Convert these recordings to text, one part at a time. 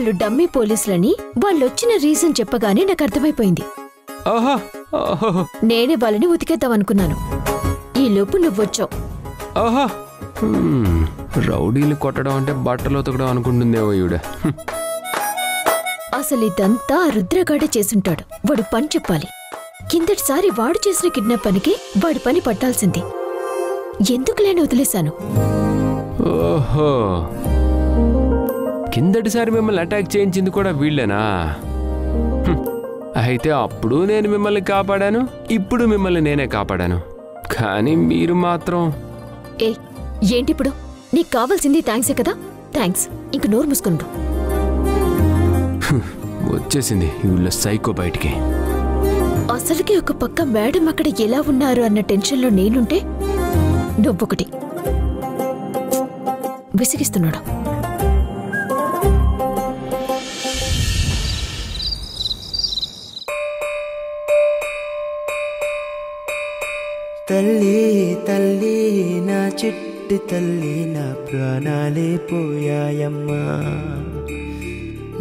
వాళ్ళు dummy పోలీసులని వాళ్ళొచ్చిన reason చెప్పగానే నాకు అర్థమైపోయింది. నేనే వాళ్ళని ఉతికేద్దామనుకున్నాను. ఈ లోపు నువ్వొచ్చావు. రౌడీలు కొట్టడం అంటే బట్టలు ఉతకడం అనుకుంటుందేమో ఈవిడ. అసలు ఇదంతా రుద్రగాడే చేసుంటాడు. వాడు పని చెప్పాలి. కిందటిసారి వాడు చేసిన కిడ్నాప్ పనికి వాడి పని పట్టాల్సింది. ఎందుకులేని వదిలేశాను. ఓహో, కిందటిసారి మిమ్మల్ని అటాక్ చేయించింది కూడా వీళ్ళేనా? అయితే అప్పుడు నేను మిమ్మల్ని కాపాడాను, ఇప్పుడు మిమ్మల్ని నేనే కాపాడాను. కానీ మీరు మాత్రం ఏంటిప్పుడు? నీకు కావాల్సింది థ్యాంక్సే కదా? థ్యాంక్స్. ఇంక నోరు మూసుకుంటూ వచ్చేసింది వీళ్ళ సైకో బయటికి. అసలుకి ఒక పక్క మేడం అక్కడ ఎలా ఉన్నారు అన్న టెన్షన్లో నేనుంటే నువ్వొకటి విసిగిస్తున్నాడు. తల్లి తల్లి నా చిట్టి తల్లి, నా ప్రాణాలే పోయాయమ్మా.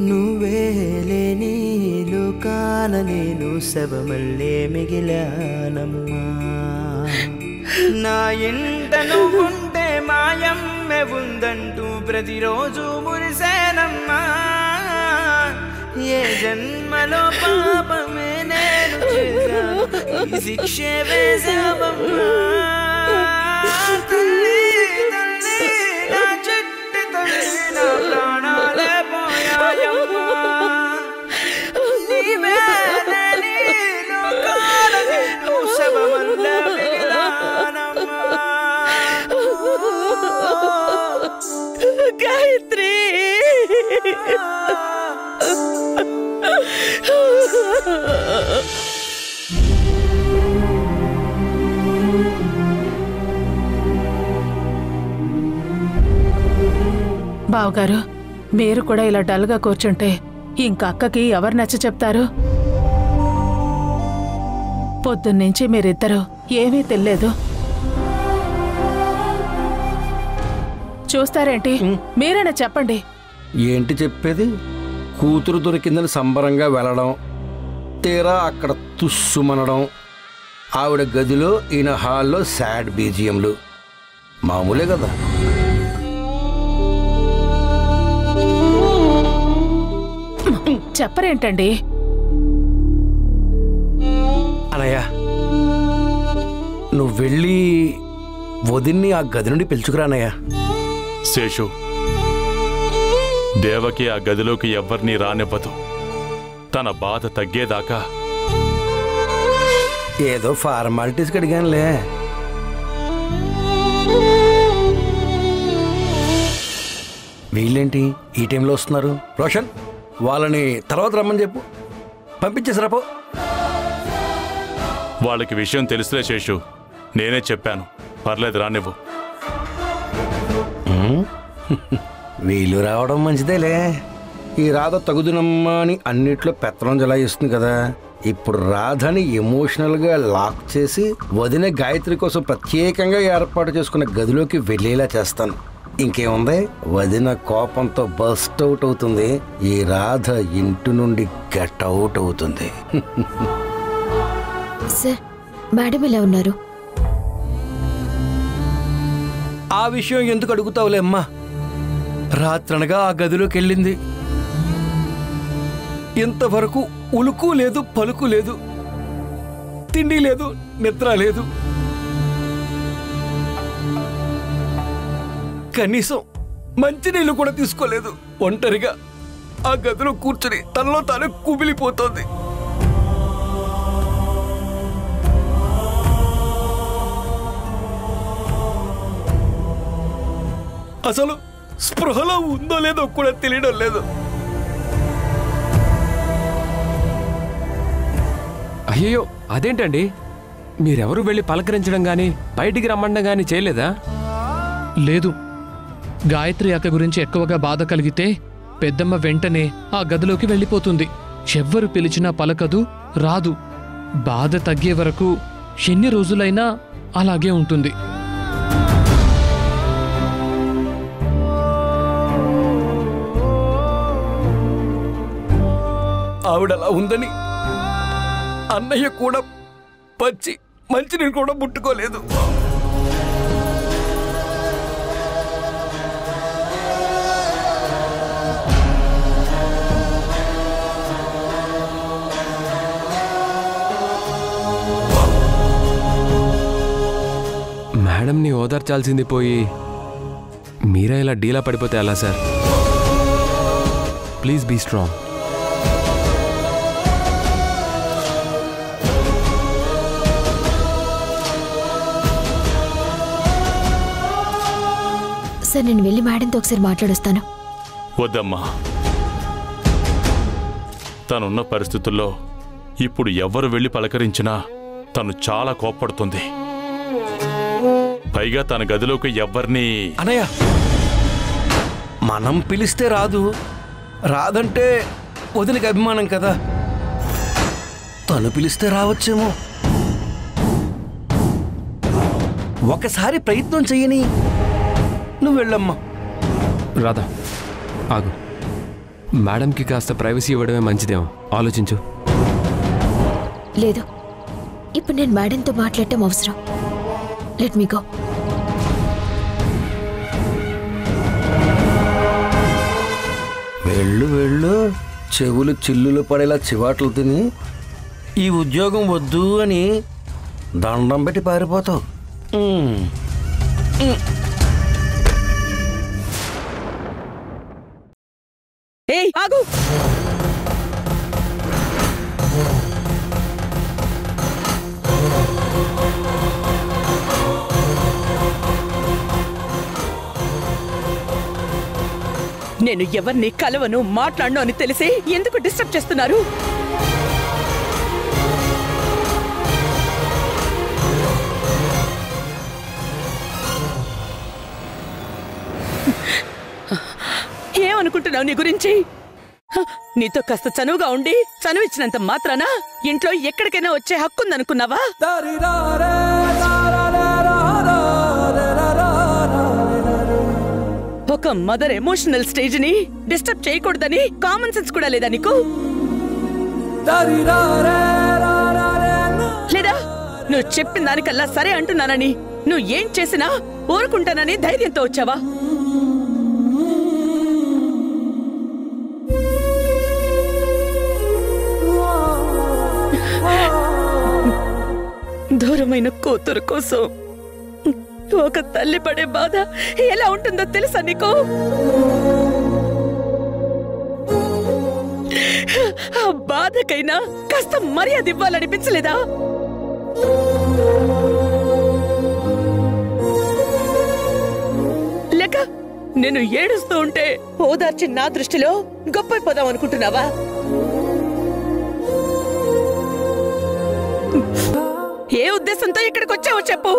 నువ్వే లేని లోకాన నేను శవమల్లే మిగిలానమ్మా. నా ఇంట నువ్వుంటే మాయమ్మె ఉందంటూ ప్రతిరోజు మురిసేనమ్మా. ఏ జన్మలో పాపమే నేను చేశాను, ఈ శిక్షే వేశావమ్మా. తల్లి తల్లి నా చిట్టి తల్లి, నా ప్రాణాలే పోయాయమ్మా. నీవే లేని లోకాన నేను శవమల్లే మిగిలానమ్మా. గాయత్రి, బావగారు, మీరు కూడా ఇలా డల్గా కూర్చుంటే ఇంక అక్కకి ఎవరు నచ్చ చెప్తారు? పొద్దున్నుంచి మీరిద్దరూ ఏమీ తెలియదు. చూస్తారేంటి? మీరైనా చెప్పండి. ఏంటి చెప్పేది? కూతురు దొరికిందని సంబరంగా వెళ్ళడం, తీరా అక్కడ తుస్సుమనడం, ఆవిడ గదిలో ఈయన హాల్లో సాడ్ బీజియంలు మామూలే కదా. చెప్పరేంటండి? అనయ్య, నువ్వు వెళ్ళి వదిన్ని ఆ గది నుండి పిలుచుకురానయ్యా. శేషు, దేవకి ఆ గదిలోకి ఎవ్వరినీ రానివ్వదు. తన బాధ తగ్గేదాకా. ఏదో ఫార్మాలిటీస్కి అడిగానులే. వీళ్ళేంటి ఈ టైంలో వస్తున్నారు? రోషన్, వాళ్ళని తర్వాత రమ్మని చెప్పు. పంపించేసారా పో. వాళ్ళకి విషయం తెలుసులే శేషు, నేనే చెప్పాను. పర్లేదు, రానివ్వు. వీళ్ళు రావడం మంచిదేలే. ఈ రాధ తగుదునమ్మా అని అన్నిట్లో పెత్తనం జలాయిస్తుంది కదా. ఇప్పుడు రాధని ఎమోషనల్గా లాక్ చేసి వదిన గాయత్రి కోసం ప్రత్యేకంగా ఏర్పాటు చేసుకున్న గదిలోకి వెళ్ళేలా చేస్తాను. ఇంకేముంది, వదిన కోపంతో బస్ట్ అవుట్ అవుతుంది. ఈ రాధ ఇంటి నుండి గెట్ అవుట్ అవుతుంది. సార్, మేడం ఎలా ఉన్నారు? ఆ విషయం ఎందుకు అడుగుతావులే అమ్మా. రాత్రనగా ఆ గదిలోకి వెళ్ళింది. ఇంతవరకు ఉలుకు లేదు, పలుకు లేదు, తిండి లేదు, నిద్ర లేదు. కనీసం మంచినీళ్ళు కూడా తీసుకోలేదు. ఒంటరిగా ఆ గదిలో కూర్చుని తనలో తాను కుమిలిపోతోంది. అసలు స్పృహలో ఉందో లేదో కూడా తెలియడం లేదు. అయ్యో, అదేంటండి? మీరెవరు వెళ్ళి పలకరించడం గాని బయటికి రమ్మడం గాని చేయలేదా? లేదు. గాయత్రి అక్క గురించి ఎక్కువగా బాధ కలిగితే పెద్దమ్మ వెంటనే ఆ గదిలోకి వెళ్ళిపోతుంది. ఎవ్వరు పిలిచినా పలకదు, రాదు. బాధ తగ్గే వరకు ఎన్ని రోజులైనా అలాగే ఉంటుంది. ఆవిడలా ఉందని అన్నయ్య కూడా పచ్చి మంచినీళ్ళు కూడా ముట్టుకోలేదు. మేడంని ఓదార్చాల్సింది పోయి మీరే ఇలా డీలా పడిపోతే ఎలా sir? Please be strong. Sir నేను వెళ్ళి మేడంతో ఒకసారి మాట్లాడొస్తాను. వద్దమ్మా, తనున్న పరిస్థితుల్లో ఇప్పుడు ఎవరు వెళ్ళి పలకరించినా తను చాలా కోప్పడుతుంది. పైగా తన గదిలోకి ఎవ్వరిని అనయ్య మనం పిలిస్తే రాదు, రాదంటే వదినకి అభిమానం కదా, తను పిలిస్తే రావచ్చేమో. ఒకసారి ప్రయత్నం చెయ్యని. నువ్వు వెళ్ళమ్మా. రాధా ఆగు. మేడంకి కాస్త ప్రైవసీ ఇవ్వడమే మంచిదేమో, ఆలోచించు. లేదు, ఇప్పుడు నేను మేడంతో మాట్లాడటం అవసరం. Let me go. వెళ్ళు వెళ్ళు, చెవులు చిల్లులు పడేలా చివాట్లు తిని ఈ ఉద్యోగం వద్దు అని దండం పెట్టి పారిపోతావు. ఏయ్ ఆగు. నేను ఎవరిని కలవను, మాట్లాడను అని తెలిసి ఎందుకు డిస్టర్బ్ చేస్తున్నారు? ఏమనుకుంటున్నావు నీ గురించి? నీతో కాస్త చనువుగా ఉండి చనువిచ్చినంత మాత్రాన ఇంట్లో ఎక్కడికైనా వచ్చే హక్కుందనుకున్నావా? ఒక మదర్ ఎమోషనల్ స్టేజ్ ని డిస్టర్బ్ చేయకూడదని కామన్ సెన్స్ కూడా లేదా నీకు? లేదా నువ్వు చెప్పిన దానికల్లా సరే అంటున్నానని, నువ్వు ఏం చేసినా ఊరుకుంటానని ధైర్యంతో వచ్చావా? దూరమైన కూతురు కోసం ఒక తల్లి పడే బాధ ఎలా ఉంటుందో తెలుసా నీకు? ఆ బాధకైనా కాస్త మర్యాద ఇవ్వాలనిపించలేదా? లేక నేను ఏడుస్తూ ఉంటే ఓదార్చి నా దృష్టిలో గొప్పైపోదాం అనుకుంటున్నావా? ఏ ఉద్దేశంతో ఇక్కడికి వచ్చావో చెప్పు.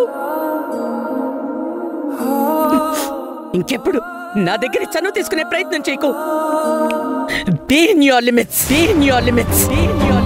ఇంకెప్పుడు నా దగ్గర చనువు తీసుకునే ప్రయత్నం చేయకు. Be in your limits. Be in your limits. Be in your